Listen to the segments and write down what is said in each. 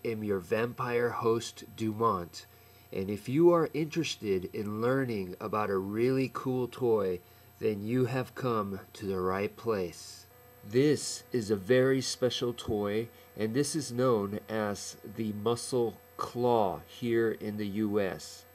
am your vampire host, Dumont, and if you are interested in learning about a really cool toy, then you have come to the right place. This is a very special toy, and this is known as the M.U.S.C.L.E here in the U.S.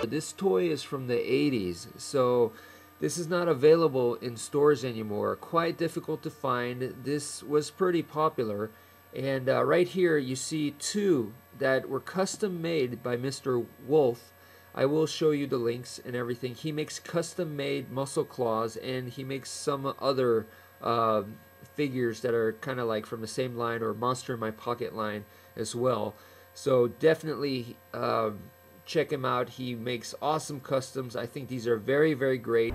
This toy is from the 80s, so this is not available in stores anymore. Quite difficult to find. This was pretty popular, and right here you see two that were custom made by Mr. Wolf. I will show you the links and everything. He makes custom made muscle claws, and he makes some other figures that are kind of like from the same line, or Monster in My Pocket line as well. So definitely check him out. He makes awesome customs. I think these are very, very great.